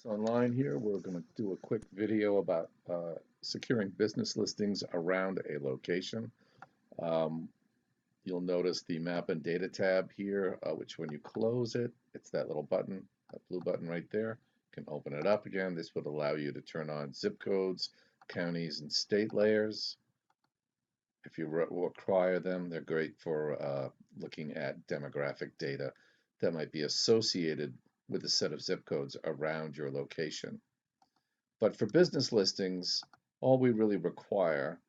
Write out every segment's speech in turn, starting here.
Online here, we're going to do a quick video about securing business listings around a location. Um, you'll notice the map and data tab here, which when you close it, it's that little button, that blue button right there. You can open it up again. This would allow you to turn on zip codes, counties, and state layers. If you require them, they're great for looking at demographic data that might be associated with a set of zip codes around your location. But for business listings, all we really require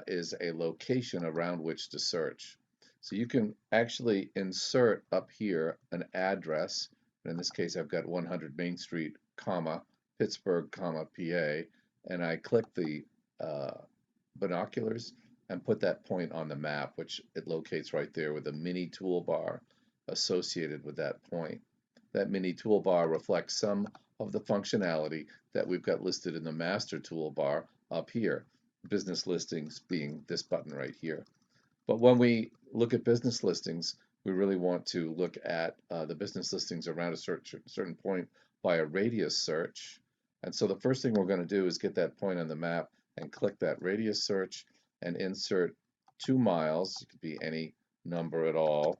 is a location around which to search. So you can actually insert up here an address. In this case, I've got 100 Main Street, comma, Pittsburgh, comma, PA, and I click the binoculars and put that point on the map, which it locates right there with a mini toolbar associated with that point. That mini toolbar reflects some of the functionality that we've got listed in the master toolbar up here, business listings being this button right here. But when we look at business listings, we really want to look at the business listings around a certain point by a radius search. And so the first thing we're going to do is get that point on the map and click that radius search and insert 2 miles. It could be any number at all,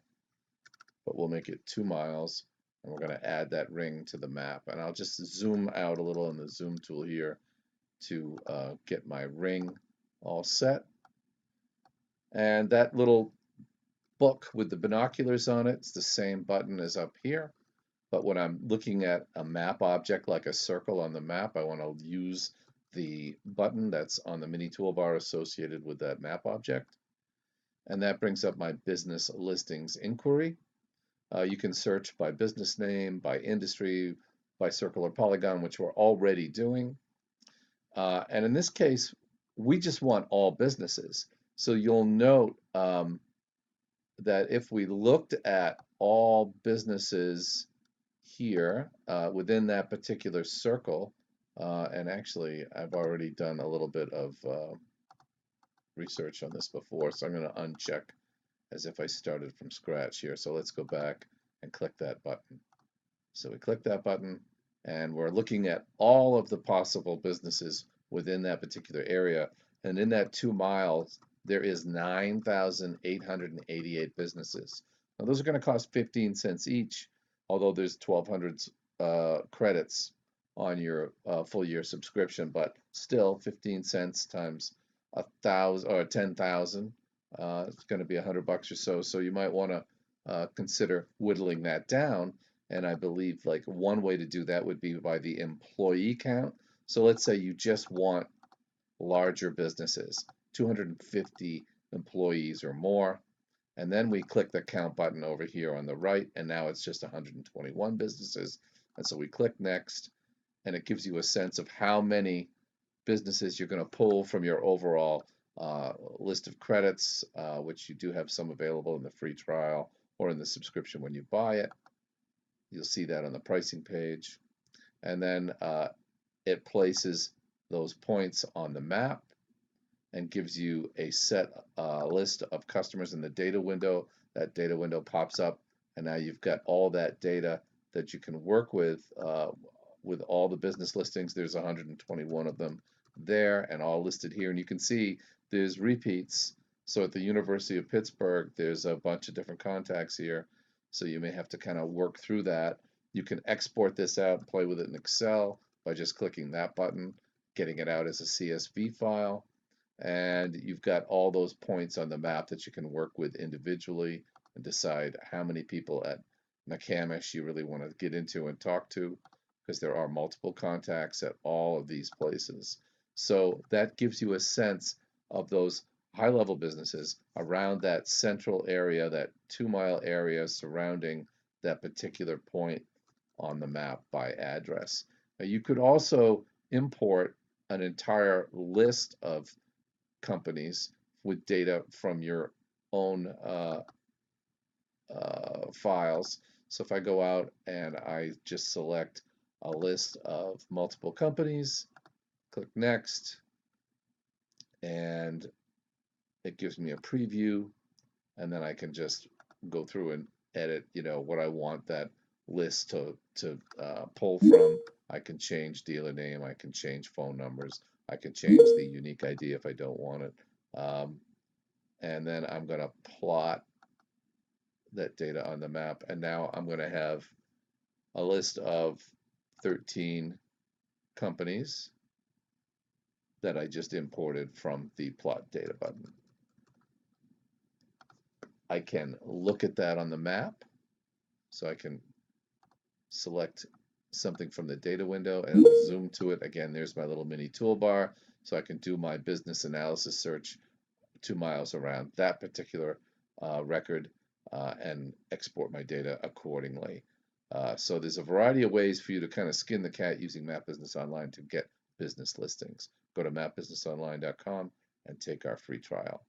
but we'll make it 2 miles. And we're going to add that ring to the map. And I'll just zoom out a little in the zoom tool here to get my ring all set. And that little book with the binoculars on it, it's the same button as up here. But when I'm looking at a map object like a circle on the map, I want to use the button that's on the mini toolbar associated with that map object. And that brings up my business listings inquiry. You can search by business name, by industry, by circle or polygon, which we're already doing. And in this case, we just want all businesses. So you'll note that if we looked at all businesses here within that particular circle, and actually I've already done a little bit of research on this before, so I'm going to uncheck as if I started from scratch here. So let's go back and click that button. So we click that button and we're looking at all of the possible businesses within that particular area. And in that 2 miles, there is 9,888 businesses. Now those are going to cost 15 cents each, although there's 1,200 credits on your full year subscription, but still 15 cents times 1,000 or 10,000. It's going to be $100 or so. So you might want to consider whittling that down. And I believe like one way to do that would be by the employee count. So let's say you just want larger businesses, 250 employees or more. And then we click the count button over here on the right, and now it's just 121 businesses. And so we click next, and it gives you a sense of how many businesses you're going to pull from your overall list of credits, which you do have some available in the free trial or in the subscription when you buy it. You'll see that on the pricing page. And then it places those points on the map and gives you a set list of customers in the data window. That data window pops up, and now you've got all that data that you can work with all the business listings. There's 121 of them there and all listed here. And you can see there's repeats. So at the University of Pittsburgh, there's a bunch of different contacts here. So you may have to kind of work through that. You can export this out and play with it in Excel by just clicking that button, getting it out as a CSV file. And you've got all those points on the map that you can work with individually and decide how many people at McCamish you really want to get into and talk to, because there are multiple contacts at all of these places. So that gives you a sense of those high-level businesses around that central area, that 2-mile area surrounding that particular point on the map by address. Now, you could also import an entire list of companies with data from your own files. So if I go out and I just select a list of multiple companies, click next, and it gives me a preview, and then I can just go through and edit, what I want that list to pull from I can change dealer name, I can change phone numbers, I can change the unique ID if I don't want it. And then I'm going to plot that data on the map. And now I'm going to have a list of 13 companies that I just imported from the plot data button. I can look at that on the map. So I can select something from the data window and it'll zoom to it. Again, there's my little mini toolbar. So I can do my business analysis search 2 miles around that particular record and export my data accordingly. So there's a variety of ways for you to kind of skin the cat using Map Business Online to get business listings. Go to mapbusinessonline.com and take our free trial.